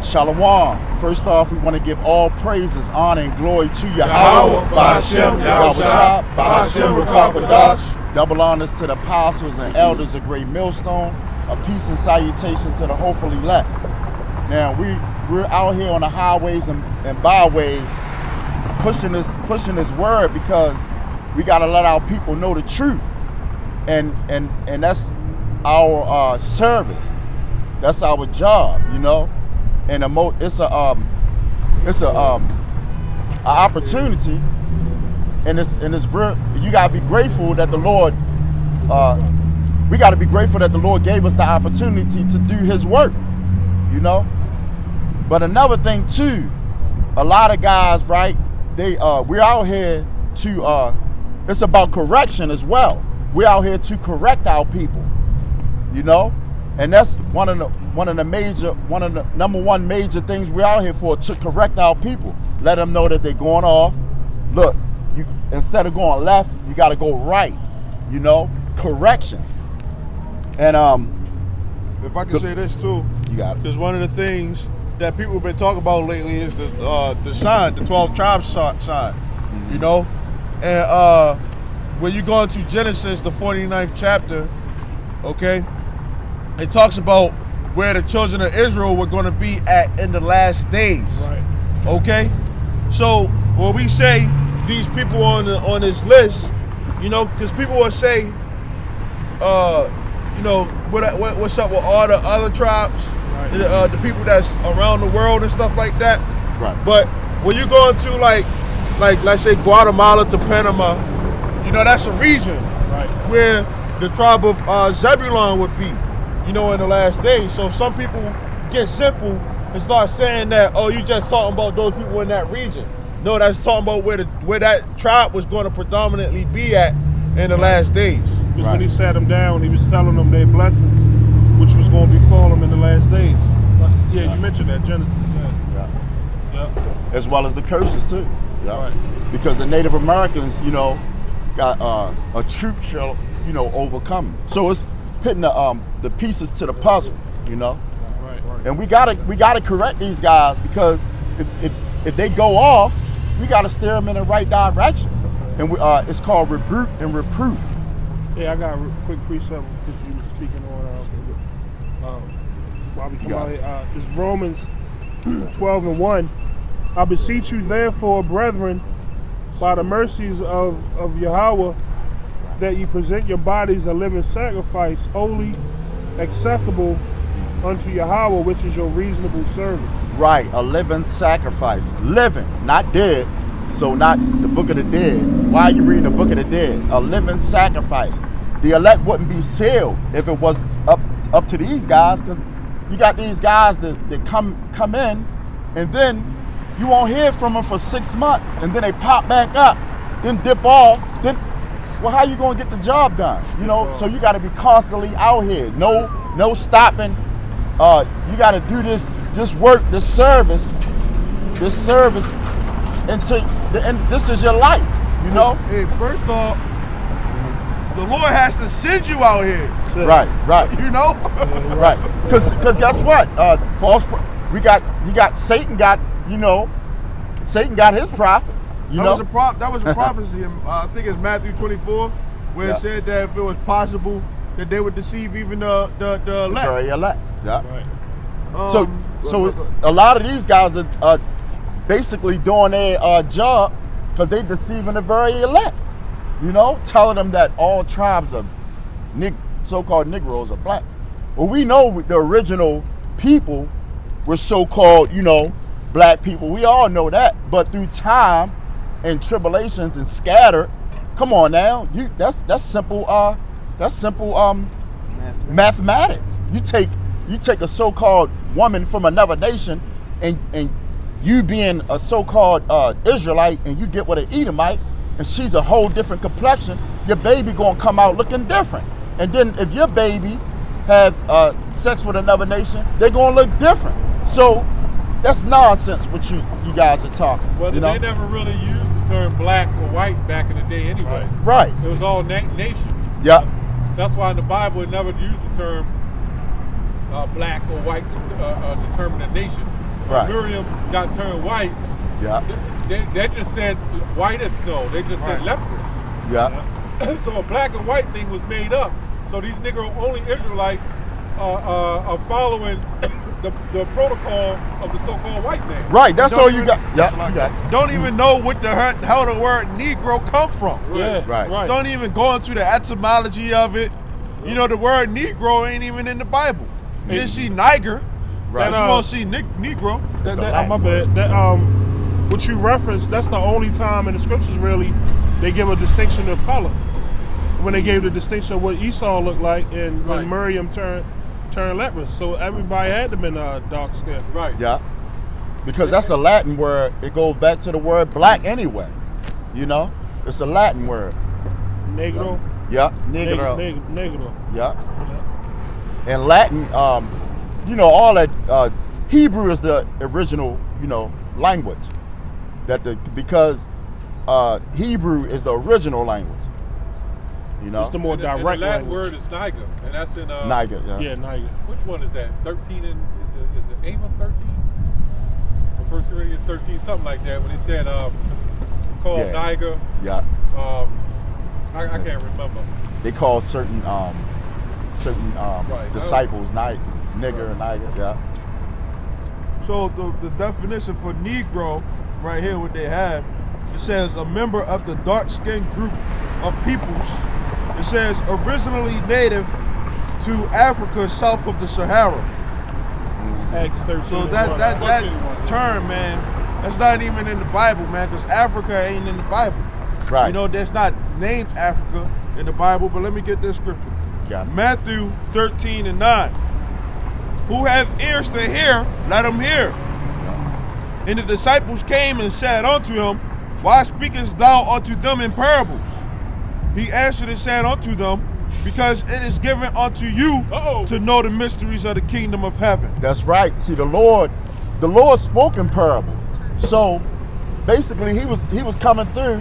Shalom. First off, we want to give all praises, honor, and glory to Yahweh, Ba'ashem, Yahweh, Ba'ashem, Rukakadash. Double honors to the apostles and elders of Great Millstone. A peace and salutation to the hopeful elect. Now, we're out here on the highways and byways pushing this word because we got to let our people know the truth. And that's our service. That's our job, you know. And it's a opportunity, and it's real. You gotta be grateful that the Lord. We gotta be grateful that the Lord gave us the opportunity to do His work, you know. But another thing too, a lot of guys, right? We're out here to. It's about correction as well. We're out here to correct our people, you know. And that's one of the number one major things we're out here for, to correct our people. Let them know that they're going off. Look, instead of going left, you got to go right. You know, correction. And if I can say this too, you got it. Because one of the things that people have been talking about lately is the sign, the 12 tribes sign. Mm-hmm. You know, and when you go into Genesis, the 49th chapter, okay. It talks about where the children of Israel were going to be at in the last days. Right. Okay? So when we say these people on this list, you know, because people will say, you know, what's up with all the other tribes, right. The people that's around the world and stuff like that. Right. But when you go into like let's say Guatemala to Panama, you know, that's a region right. where the tribe of Zebulon would be. You know, in the last days. So some people get simple and start saying that, oh, you just talking about those people in that region. No, that's talking about where that tribe was going to predominantly be at in the last days. Because when he sat them down, he was telling them their blessings, which was going to befall them in the last days. But, yeah, you mentioned that, Genesis. Yeah. As well as the curses too. Yeah. Right. Because the Native Americans, you know, got a troop shall, you know, overcome. So it's putting the pieces to the puzzle, you know. Right. And we gotta correct these guys, because if they go off, we gotta steer them in the right direction. And it's called rebuke and reproof. Yeah, I got a quick precept because you were speaking on while we come out here. It's Romans 12:1. I beseech you therefore, brethren, by the mercies of Yahweh, that you present your bodies a living sacrifice, holy, acceptable unto Yahweh, which is your reasonable service. Right, a living sacrifice. Living, not dead. So not the book of the dead. Why are you reading the book of the dead? A living sacrifice. The elect wouldn't be sealed if it was up to these guys, because you got these guys that come in, and then you won't hear from them for 6 months, and then they pop back up, then dip off, then. Well, how you gonna get the job done? You know, so you got to be constantly out here. No stopping. You got to do this work, this service until the end. This is your life. You know. Hey, first off, the Lord has to send you out here. Right. You know. Right. Because guess what? You got Satan. Satan got his prophets. That was a prophecy. I think it's Matthew 24, where it said that if it was possible, that they would deceive even the elect. The very elect. Yeah. Right. So a lot of these guys are basically doing their job because they deceiving the very elect. You know, telling them that all tribes of so-called Negroes are black. Well, we know the original people were so-called, you know, black people. We all know that. But through time and tribulations and scattered, come on now, that's simple mathematics. You take a so-called woman from another nation, and you being a so-called Israelite, and you get with an Edomite, and she's a whole different complexion, your baby gonna come out looking different. And then if your baby have sex with another nation, they're gonna look different. So that's nonsense what you guys are talking. Well, they never really used the term black or white back in the day anyway. Right. It was all nation. Yeah. That's why in the Bible it never used the term black or white to determine a nation. Right. Miriam got turned white, Yeah. they just said white as snow. They just said Right. leprous. Yeah. So a black and white thing was made up. So these Negro-only Israelites are following the protocol of the so-called white man. Right. That's Don't all you even- got. Yeah. Like, You got it. don't even know what the how the word Negro come from. Yeah, Right. Don't even go into the etymology of it. You know, the word Negro ain't even in the Bible. You didn't see Niger. Right. But you won't see Negro. That, So my bad. That what you referenced, that's the only time in the scriptures really they give a distinction of color. When they gave the distinction of what Esau looked like and when Right. Miriam turned leprous. So everybody had them in dark skin. Right. Yeah. Because that's a Latin word. It goes back to the word black anyway. You know? It's a Latin word. Negro. Yeah. Negro. Negro. Yeah. And Latin, you know, all that Hebrew is the original, you know, language. Because Hebrew is the original language. You know? It's the more And direct the Latin language. word is Niger, and that's in Niger, yeah. Yeah, Niger. Which one is that? 13 and is it Amos 13? Or 1 Corinthians 13, something like that. When it said called Yeah. Niger, Yeah. I can't remember. They call certain Right. disciples nigger, Niger, yeah. So the definition for Negro, right here, what they have, it says a member of the dark-skinned group of peoples. It says originally native to Africa south of the Sahara. Acts 13. So that term, man, that's not even in the Bible, man, because Africa ain't in the Bible. Right. You know, that's not named Africa in the Bible, but let me get this scripture. Yeah. Matthew 13 and 9. Who hath ears to hear, let him hear. And the disciples came and said unto him, Why speakest thou unto them in parables? He answered and said unto them, Because it is given unto you to know the mysteries of the kingdom of heaven. That's right. See, the Lord spoke in parables. So basically he was coming through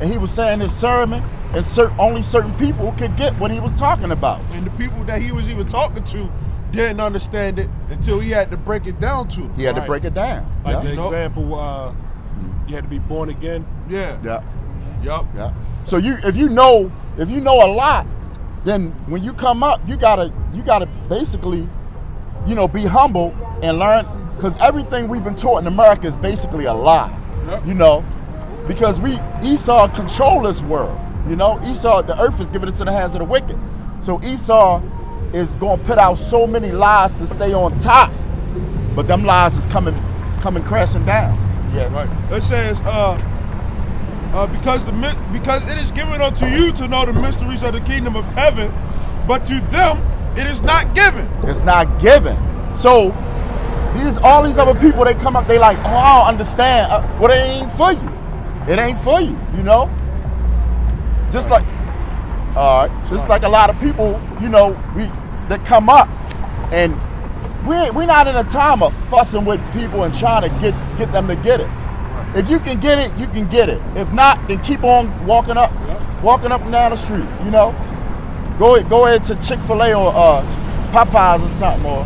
and he was saying his sermon, and only certain people could get what he was talking about. And the people that he was even talking to didn't understand it until he had to break it down to them. He had to Right. break it down. Like yeah. the example, you had to be born again. Yeah. Yeah. Yup. Yeah. So if you know a lot, then when you come up, you gotta basically, you know, be humble and learn, because everything we've been taught in America is basically a lie. Yep. You know, because Esau control this world. You know, Esau, the earth is given into the hands of the wicked. So Esau is going to put out so many lies to stay on top, but them lies is coming crashing down. Yeah. Right. It says, because it is given unto you to know the mysteries of the kingdom of heaven, but to them it is not given. It's not given. So all these other people, they come up, they like, oh, I don't understand. Well, it ain't for you. It ain't for you, you know? Just like a lot of people, you know, that come up, and we're not in a time of fussing with people and trying to get them to get it. If you can get it, you can get it. If not, then keep on walking up and down the street, you know? Go ahead to Chick-fil-A or Popeyes or something, or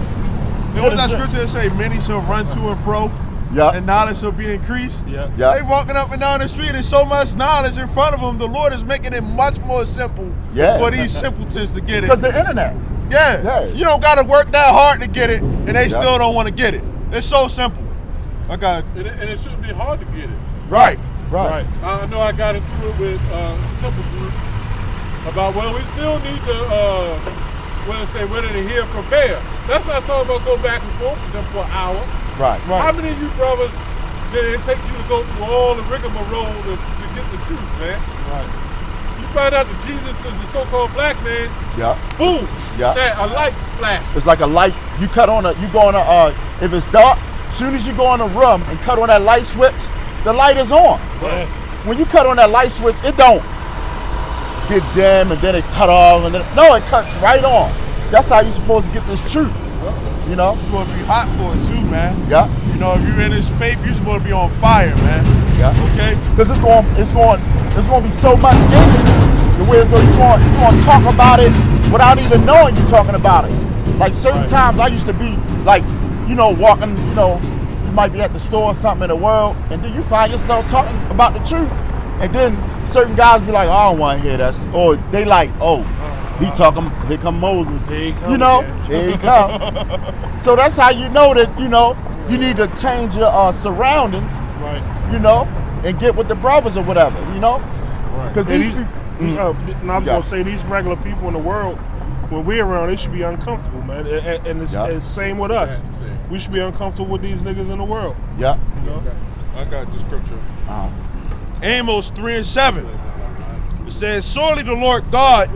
And what that scripture say, many shall run to and fro, yeah, and knowledge shall be increased. Yeah. yeah, They walking up and down the street, and so much knowledge in front of them. The Lord is making it much more simple Yeah. for these simpletons to get it. because the internet. Yeah. Yeah. You don't got to work that hard to get it, and they Yeah. still don't want to get it. It's so simple. I got And it shouldn't be hard to get it. right. Right. I know I got into it with a couple groups about, well, we still need to, whether to hear from Bear. That's not talking about go back and forth with them for an hour. Right. How many of you brothers did it take you to go through all the rigmarole to get the truth, man? Right. You find out that Jesus is a so-called black man, Yeah. boom, Yeah. a light flash. It's like a light. You go on if it's dark, as soon as you go in a room and cut on that light switch, the light is on. Yeah. When you cut on that light switch, it don't get dim and then it cut off and then it cuts right on. That's how you're supposed to get this truth. You know? You're supposed to be hot for it too, man. Yeah. You know, if you're in this faith, you're supposed to be on fire, man. Yeah. Okay? Because it's going to be so much in it. The way it's going, you're going to talk about it without even knowing you're talking about it. Like certain times I used to be like, you know, walking, you know, you might be at the store or something in the world, and then you find yourself talking about the truth, and then certain guys be like, oh, I don't want to hear that, or they like, oh, he talking, here come Moses, Here he come you know, again. here he come. So that's how you know that, you know, you need to change your surroundings, Right. you know, and get with the brothers or whatever, you know, because And these these, people, and I was gonna say these regular people in the world, when we're around, they should be uncomfortable, man. And it's, it's same with us. We should be uncomfortable with these niggas in the world. yeah, You know? I got the scripture. uh-huh. Amos 3:7. It says, surely the Lord God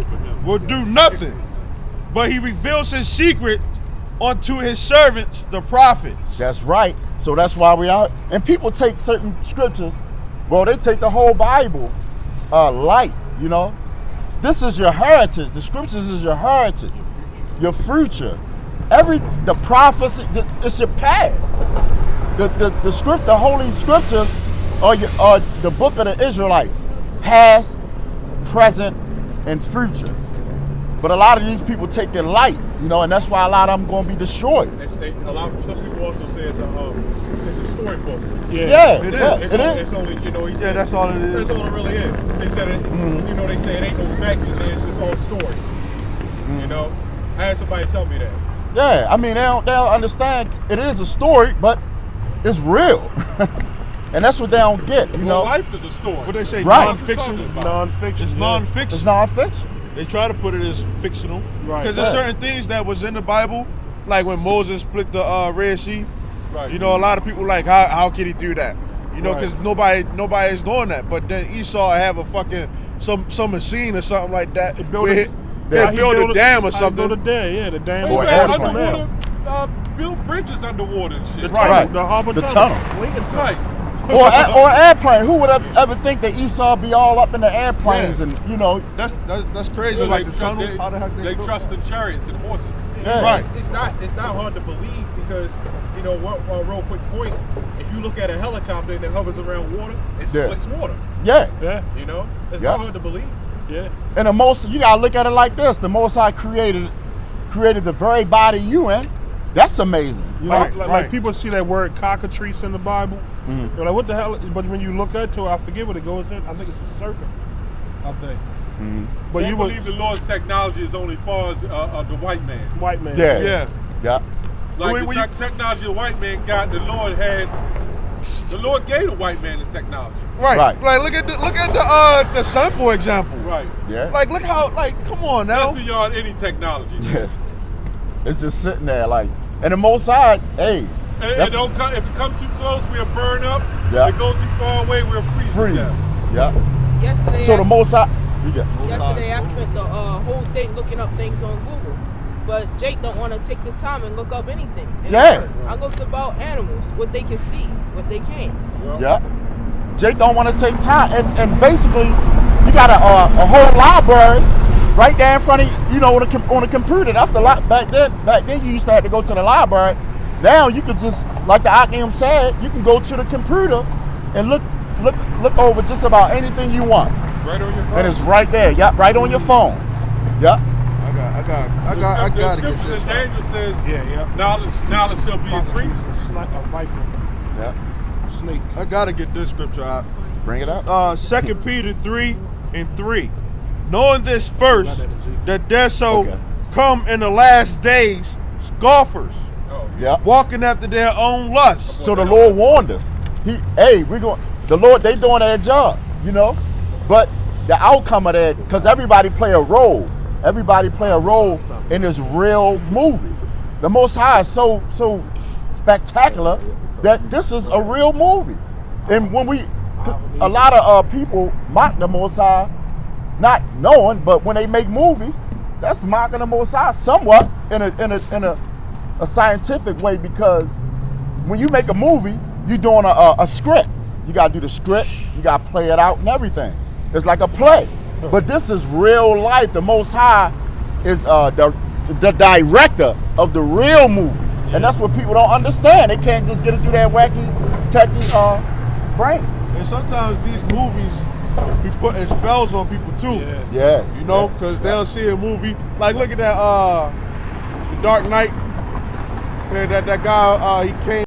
will do nothing, but he reveals his secret unto his servants, the prophets. That's right. So that's why we are. And people take certain scriptures, well, they take the whole Bible light, you know. This is your heritage. The scriptures is your heritage, your future. The prophecy, it's your past. The holy scriptures are the book of the Israelites, past, present, and future. But a lot of these people take their light, you know, and that's why a lot of them going to be destroyed. Some people also say it's a storybook. Yeah, it it is. It's only, you know, he Yeah, said that's all it is. That's all it really is. They said it, you know, they say it ain't no facts in there, it's just all stories. You know? I had somebody tell me that. Yeah, I mean, they don't understand it is a story, but it's real. And that's what they don't get, you know. Life is a story. What they say, Right. non-fiction? Non-fiction. It's yeah. non-fiction. It's nonfiction. They try to put it as fictional. Right. Because there's Yeah. certain things that was in the Bible, like when Moses split the Red Sea. Right. You know, a lot of people like, how can he do that? You know, Right. because nobody is doing that. But then Esau have a fucking some machine or something like that. Build where it- they How he build a dam or how he build a something. dam, yeah, the dam. Or was airplane. underwater. Underwater, build bridges underwater and shit. The Right. tunnel, the harbor The tunnel. tunnel. Lincoln tunnel. Right. or airplane. Who would ever think that Esau be all up in the airplanes Yeah. and, you know, That's crazy. Yeah, like they the tunnel. trust- How the heck they built trust in chariots and horses. Yeah. Right. It's not hard to believe because, you know, one real quick point, if you look at a helicopter that hovers around water, it Yeah. splits water. yeah. Yeah, You know? It's Yeah. not hard to believe. yeah. And you gotta look at it like this. The Most High created the very body you in. That's amazing. You know? Like people see that word cockatrice in the Bible. They're like, what the hell? But when you look into it, I forget what it goes in. I think it's a serpent. I think. But Don't you would believe the Lord's technology is only far as the white man. white man. Yeah. Yeah. Yeah. Like When the you- technology the white man got, the Lord gave the white man the technology. Right. Right. Like look at the sun, for example. Right. Yeah. Like look how come on now. That's beyond any technology. Yeah. It's just sitting there like, and the Most High, hey, And that's- it don't come, if it comes too close, we'll burn up. Yeah. If it goes too far away, we'll freeze. to freeze. death. Yeah. Yesterday, So the Most High, yeah. yesterday I spent the whole thing looking up things on Google, but Jake don't want to take the time and look up anything. And Yeah. I looked about animals, what they can see, what they can't. Yeah. Jake don't want to take time, and basically, you got a whole library right there in front of you know, on a computer. That's a lot back then. Back then, you used to have to go to the library. Now you could just, like the Akim said, you can go to the computer and look over just about anything you want, Right on your phone. and it's right there. Yep, right on your phone. Yep. I The gotta get scriptures this. in Daniel says, Yeah. knowledge shall be increased. A viper, Yeah. a snake. I gotta get this scripture out. Bring it up. 2 Peter 3:3. Knowing this first, Not that Ezekiel. that there shall Okay. come in the last days scoffers, Oh, Yeah. walking after their own lusts. So the Lord warned us. The Lord, they doing their job, you know, but the outcome of that, because everybody play a role. Everybody play a role in this real movie. The Most High is so spectacular that this is a real movie. And when a lot of people mock the Most High, not knowing, but when they make movies, that's mocking the Most High somewhat in a scientific way, because when you make a movie, you're doing a script. You gotta do the script, you gotta play it out and everything. It's like a play. But this is real life. The Most High is the director of the real movie. And that's what people don't understand. They can't just get it through their wacky, techie brain. And sometimes these movies be putting spells on people too. Yeah. Yeah. You know, because they'll see a movie like look at that The Dark Knight. Man, that guy he came.